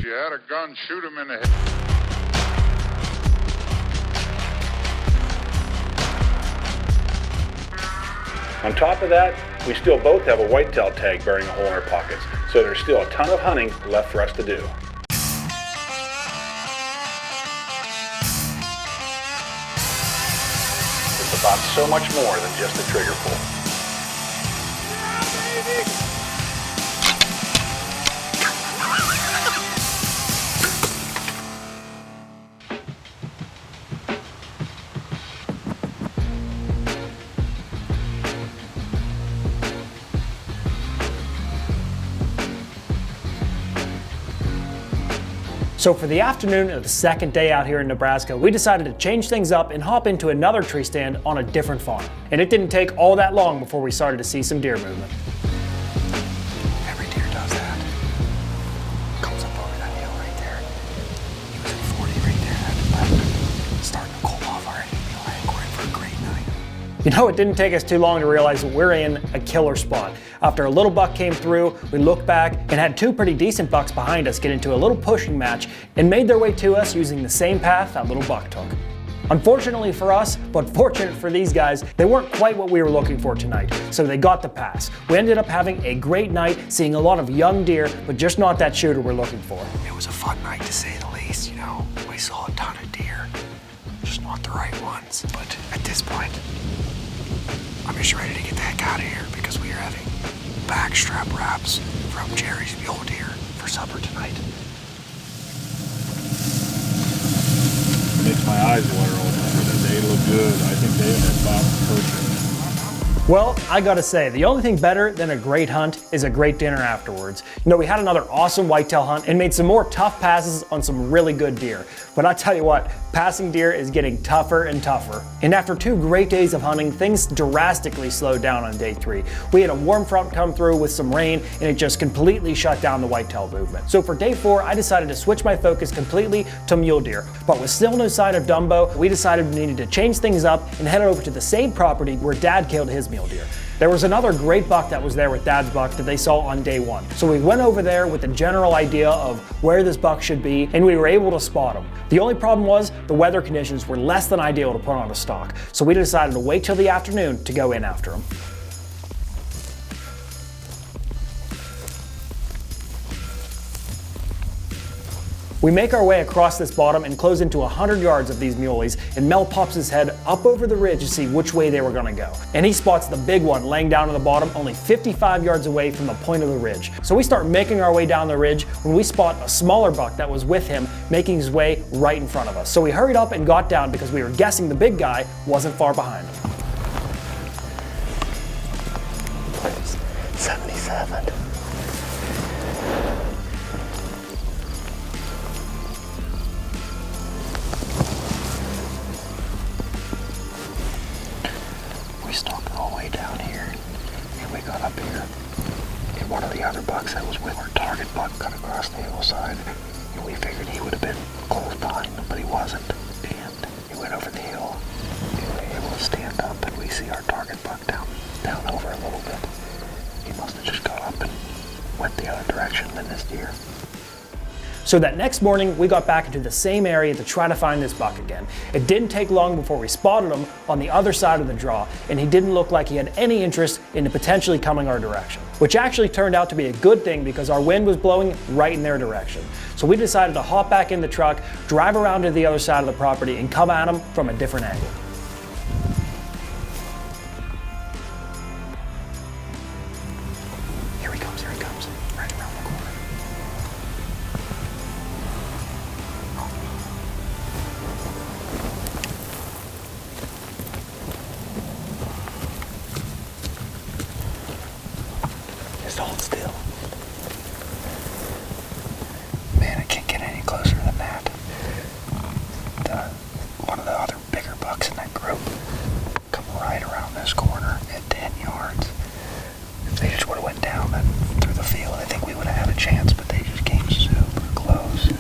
If you had a gun, shoot him in the head. On top of that, we still both have a whitetail tag bearing a hole in our pockets, so there's still a ton of hunting left for us to do. It's about so much more than just a trigger pull. So for the afternoon of the second day out here in Nebraska, we decided to change things up and hop into another tree stand on a different farm. And it didn't take all that long before we started to see some deer movement. Every deer does that. Comes up over that hill right there. He was at 40 right there, had left. Starting to cool off already. I think we're in for a great night. You know, it didn't take us too long to realize that we're in a killer spot. After a little buck came through, we looked back and had two pretty decent bucks behind us get into a little pushing match and made their way to us using the same path that little buck took. Unfortunately for us, but fortunate for these guys, they weren't quite what we were looking for tonight, so they got the pass. We ended up having a great night, seeing a lot of young deer, but just not that shooter we're looking for. It was a fun night to say the least, you know. We saw a ton of deer, just not the right ones. But at this point, I'm just ready to get the heck out of here because we are having backstrap wraps from Jerry's Mule Deer for supper tonight. It makes my eyes water all over. They look good. I think they are about perfect. Well, I gotta say, the only thing better than a great hunt is a great dinner afterwards. You know, we had another awesome whitetail hunt and made some more tough passes on some really good deer. But I tell you what, passing deer is getting tougher and tougher. And after 2 great days of hunting, things drastically slowed down on day 3. We had a warm front come through with some rain and it just completely shut down the whitetail movement. So for day 4, I decided to switch my focus completely to mule deer. But with still no sign of Dumbo, we decided we needed to change things up and head over to the same property where Dad killed his mule deer. There was another great buck that was there with Dad's buck that they saw on day 1. So we went over there with a general idea of where this buck should be, and we were able to spot him. The only problem was the weather conditions were less than ideal to put on a stalk. So we decided to wait till the afternoon to go in after him. We make our way across this bottom and close into 100 yards of these muleys, and Mel pops his head up over the ridge to see which way they were gonna go. And he spots the big one laying down on the bottom only 55 yards away from the point of the ridge. So we start making our way down the ridge when we spot a smaller buck that was with him making his way right in front of us. So we hurried up and got down because we were guessing the big guy wasn't far behind him. 77. We stalked all the way down here, and we got up here, and one of the other bucks that was with our target buck cut across the hillside, and we figured he would have been close behind him, but he wasn't. And he went over the hill, and we were able to stand up, and we see our target buck down over a little bit. He must have just got up and went the other direction than this deer. So that next morning, we got back into the same area to try to find this buck again. It didn't take long before we spotted him on the other side of the draw, and he didn't look like he had any interest in potentially coming our direction, which actually turned out to be a good thing because our wind was blowing right in their direction. So we decided to hop back in the truck, drive around to the other side of the property, and come at him from a different angle. Here he comes, right around the corner. Just hold still. Man, it can't get any closer than that. One of the other bigger bucks in that group come right around this corner at 10 yards. If they just would have went down through the field, I think we would have had a chance, but they just came super close.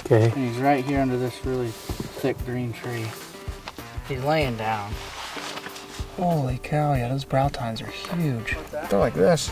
Okay. And he's right here under this really thick green tree. He's laying down. Holy cow, yeah, those brow tines are huge. They're like this.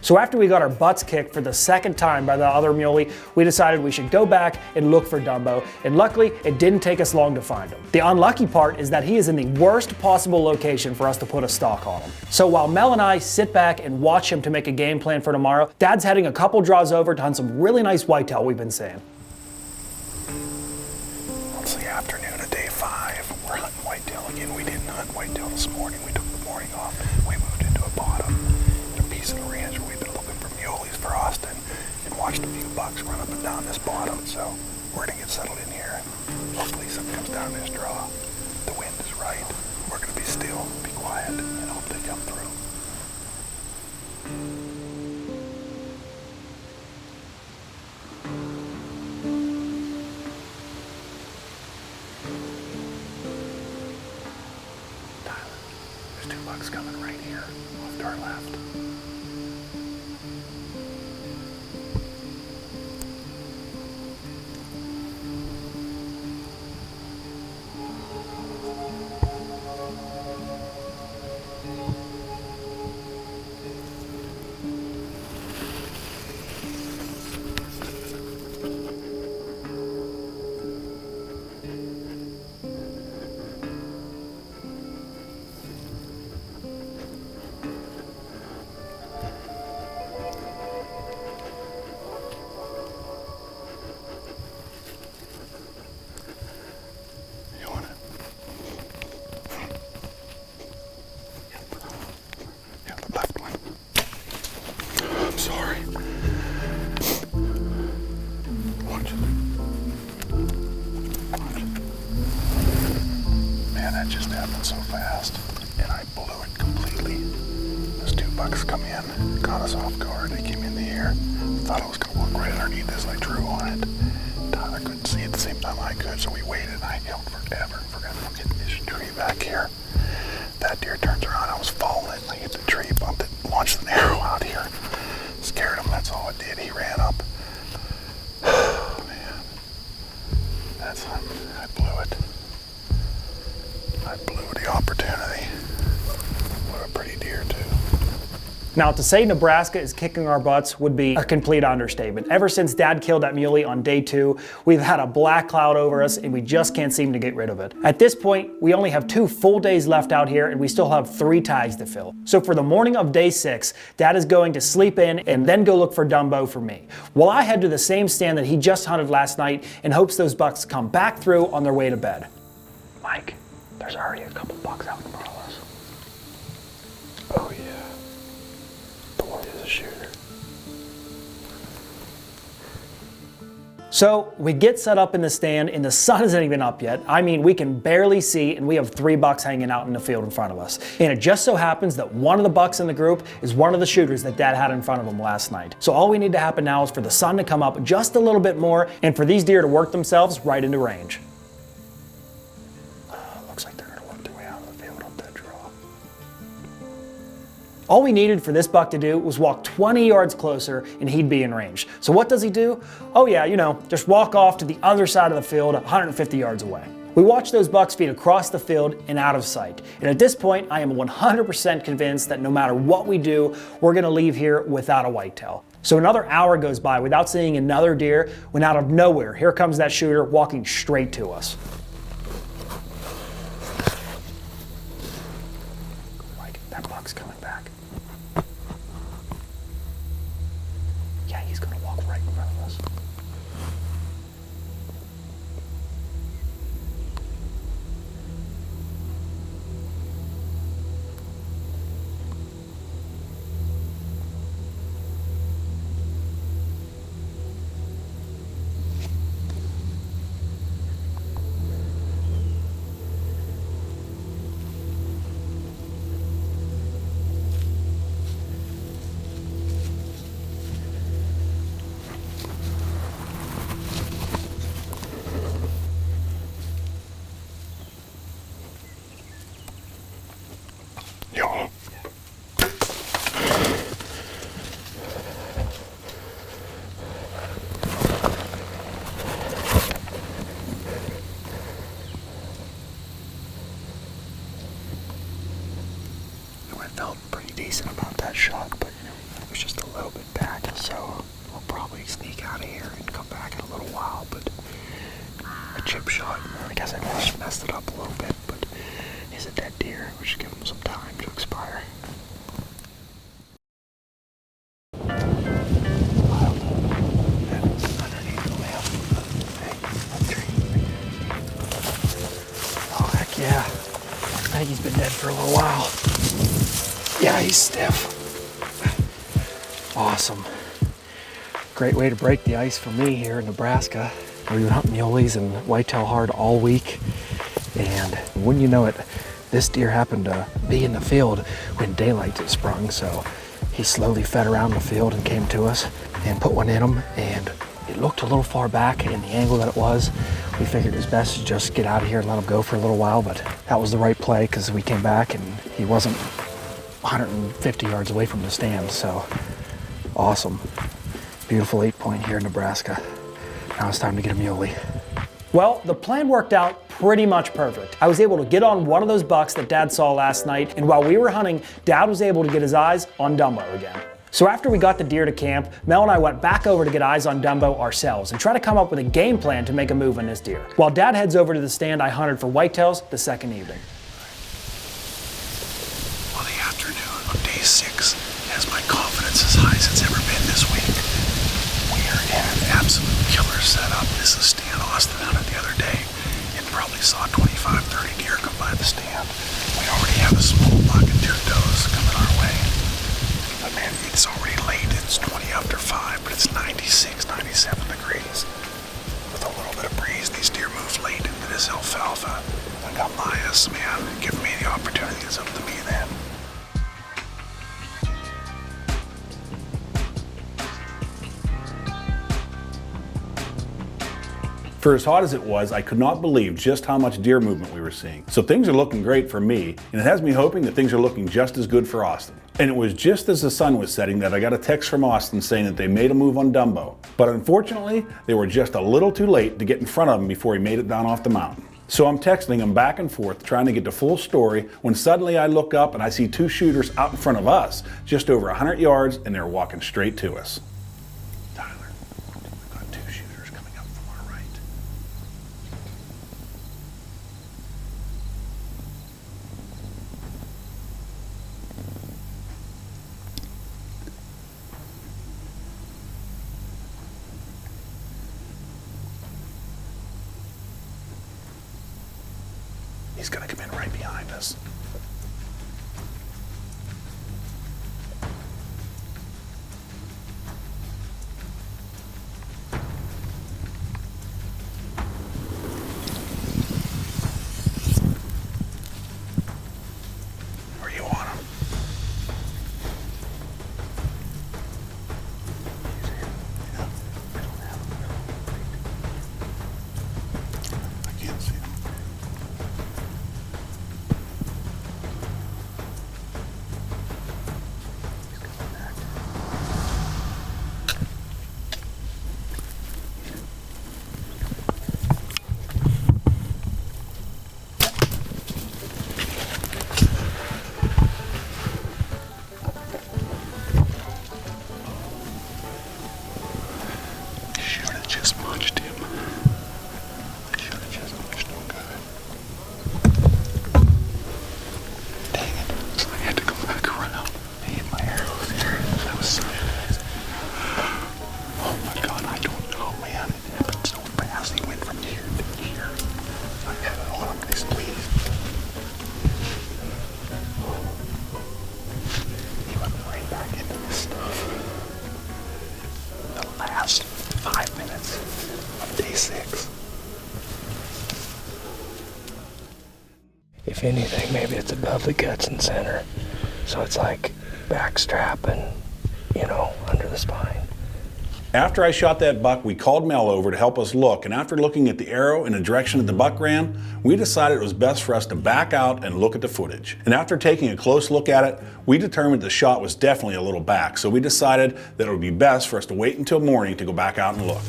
So after we got our butts kicked for the second time by the other muley, we decided we should go back and look for Dumbo, and luckily it didn't take us long to find him. The unlucky part is that he is in the worst possible location for us to put a stalk on him. So while Mel and I sit back and watch him to make a game plan for tomorrow, Dad's heading a couple draws over to hunt some really nice whitetail we've been seeing. It's the afternoon of day 5. We're hunting whitetail again. We didn't hunt whitetail this morning. We took the morning off. We moved into a bottom in a piece of the ranch where we've been looking for muleys for Austin and watched a few bucks run up and down this bottom. So we're gonna get settled in here. Hopefully something comes down this draw. The wind is right. We're gonna be still, be quiet, and hope they come through. There's 2 bucks coming right here, off to our left. That just happened so fast, and I blew it completely. Those 2 bucks come in, caught us off guard. They came in the air, thought I was going to walk right underneath this, and I drew on it. Tyler couldn't see at the same time I could, so we waited, and I yelled forever. I'm getting this tree back here. That deer turns around, I was following it, and I hit the tree, bumped it, launched an arrow out here. Scared him, that's all it did. He ran up. Oh, man. I blew it. I blew the opportunity. What a pretty deer, too. Now, to say Nebraska is kicking our butts would be a complete understatement. Ever since Dad killed that muley on day 2, we've had a black cloud over us and we just can't seem to get rid of it. At this point, we only have 2 full days left out here and we still have 3 tags to fill. So for the morning of day 6, Dad is going to sleep in and then go look for Dumbo for me, while I head to the same stand that he just hunted last night in hopes those bucks come back through on their way to bed. Mike, there's already a couple bucks out in front of us. Oh yeah. The one is a shooter. So we get set up in the stand and the sun isn't even up yet. I mean, we can barely see and we have 3 bucks hanging out in the field in front of us. And it just so happens that one of the bucks in the group is one of the shooters that Dad had in front of him last night. So all we need to happen now is for the sun to come up just a little bit more and for these deer to work themselves right into range. Looks like they're gonna work their way out of the field up that draw. All we needed for this buck to do was walk 20 yards closer and he'd be in range. So what does he do? Oh yeah, you know, just walk off to the other side of the field 150 yards away. We watch those bucks feed across the field and out of sight. And at this point, I am 100% convinced that no matter what we do, we're gonna leave here without a whitetail. So another hour goes by without seeing another deer when out of nowhere, here comes that shooter walking straight to us. Mike, that buck's coming back. Yeah, he's gonna walk right in front of us. Yo. I felt pretty decent about that shot, but was just a little bit back, so we'll probably sneak out of here and come back in a little while. But a chip shot, I guess I messed it up a little bit, but he's a dead deer. We should give him some time to expire. Oh, heck yeah. I think he's been dead for a little while. Yeah, he's stiff. Awesome. Great way to break the ice for me here in Nebraska. We've been hunting muleys and whitetail hard all week. And wouldn't you know it, this deer happened to be in the field when daylight had sprung. So he slowly fed around the field and came to us and put one in him. And it looked a little far back in the angle that it was. We figured it was best to just get out of here and let him go for a little while, but that was the right play because we came back and he wasn't 150 yards away from the stand, so awesome. Beautiful 8-point here in Nebraska. Now it's time to get a muley. Well, the plan worked out pretty much perfect. I was able to get on one of those bucks that Dad saw last night, and while we were hunting, Dad was able to get his eyes on Dumbo again. So after we got the deer to camp, Mel and I went back over to get eyes on Dumbo ourselves and try to come up with a game plan to make a move on this deer. While Dad heads over to the stand, I hunted for whitetails the second evening. Well, the afternoon of day 6 has my confidence as high as it's ever been this week. We are in an absolute killer setup. This is stand Austin hunted the other day and probably saw 25, 30 deer come by the stand. We already have a small buck and 2 does coming our way. But man, it's already late. It's 20 after 5, but it's 96, 97 degrees. With a little bit of breeze, these deer move late into this alfalfa. I got bias, man. Give me the opportunity. It's up to me then. For as hot as it was, I could not believe just how much deer movement we were seeing. So things are looking great for me, and it has me hoping that things are looking just as good for Austin. And it was just as the sun was setting that I got a text from Austin saying that they made a move on Dumbo. But unfortunately, they were just a little too late to get in front of him before he made it down off the mountain. So I'm texting him back and forth, trying to get the full story, when suddenly I look up and I see 2 shooters out in front of us, just over 100 yards, and they're walking straight to us. Tyler, we've got 2 shooters coming up from our right. He's gonna come in right behind us. Are you on him? Yeah. I can't see him. Should have just punched him. Should have just punched him good. Dang it. I had to go back around. I hit my arrows there. That was so fast. Oh my God, I don't know, man. It happened so fast. He went from here to here. I had it on him and he's pleased. He went right back into this stuff. The last 5 minutes of day 6. If anything, maybe it's above the guts and center. So it's like backstrap and, under the spine. After I shot that buck, we called Mel over to help us look, and after looking at the arrow in the direction that the buck ran, we decided it was best for us to back out and look at the footage. And after taking a close look at it, we determined the shot was definitely a little back, so we decided that it would be best for us to wait until morning to go back out and look.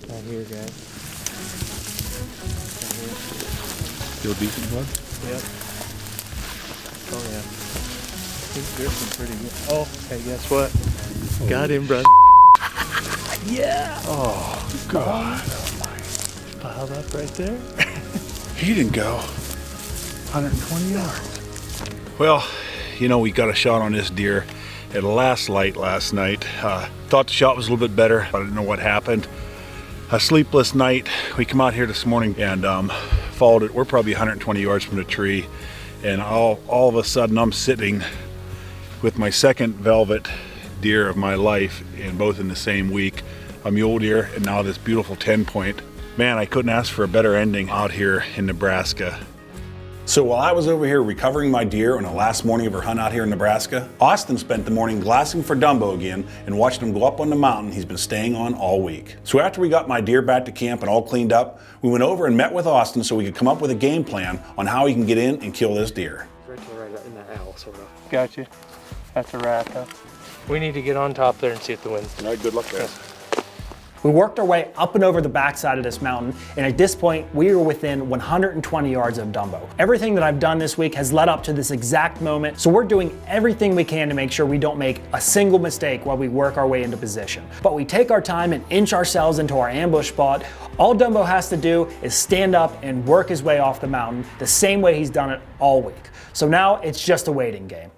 Right here, guys. Feel decent, bud? Yep. Oh yeah. There's some pretty good. Oh, hey, guess what? Got him, bro. Yeah. Oh, God. Piled up right there. He didn't go 120 yards. Well, you know, we got a shot on this deer at last light last night. Thought the shot was a little bit better, but I didn't know what happened. A sleepless night. We come out here this morning and followed it. We're probably 120 yards from the tree, and all of a sudden I'm sitting with my second velvet deer of my life, and both in the same week. A mule deer and now this beautiful 10-point. Man, I couldn't ask for a better ending out here in Nebraska. So while I was over here recovering my deer on the last morning of her hunt out here in Nebraska, Austin spent the morning glassing for Dumbo again and watched him go up on the mountain he's been staying on all week. So after we got my deer back to camp and all cleaned up, we went over and met with Austin so we could come up with a game plan on how he can get in and kill this deer. Right in that owl, sort of. Got you. That's a rat, huh? We need to get on top there and see if the wind's. All right, good luck, guys. We worked our way up and over the backside of this mountain, and at this point, we were within 120 yards of Dumbo. Everything that I've done this week has led up to this exact moment, so we're doing everything we can to make sure we don't make a single mistake while we work our way into position. But we take our time and inch ourselves into our ambush spot. All Dumbo has to do is stand up and work his way off the mountain the same way he's done it all week. So now it's just a waiting game.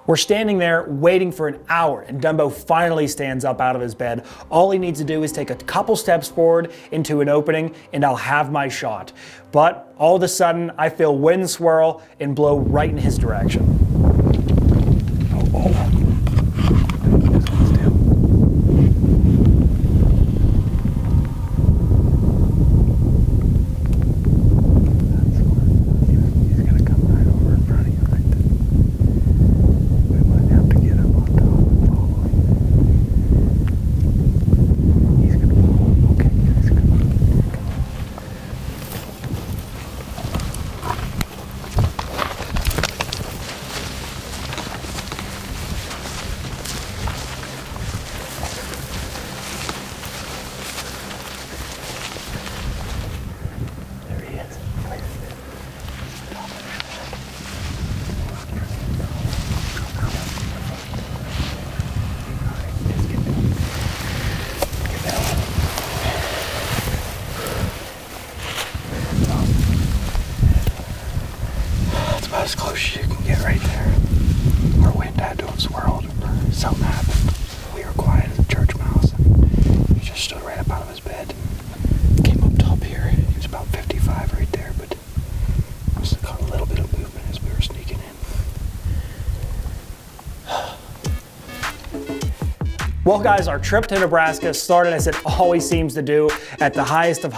We're standing there waiting for an hour, and Dumbo finally stands up out of his bed. All he needs to do is take a couple steps forward into an opening, and I'll have my shot. But all of a sudden, I feel wind swirl and blow right in his direction. As close as you can get right there. Our wind had to have swirled or something happened. We were quiet as a church mouse, and he just stood right up out of his bed and came up top here. He was about 55 right there, but must have caught a little bit of movement as we were sneaking in. Well guys, our trip to Nebraska started as it always seems to do, at the highest of highs.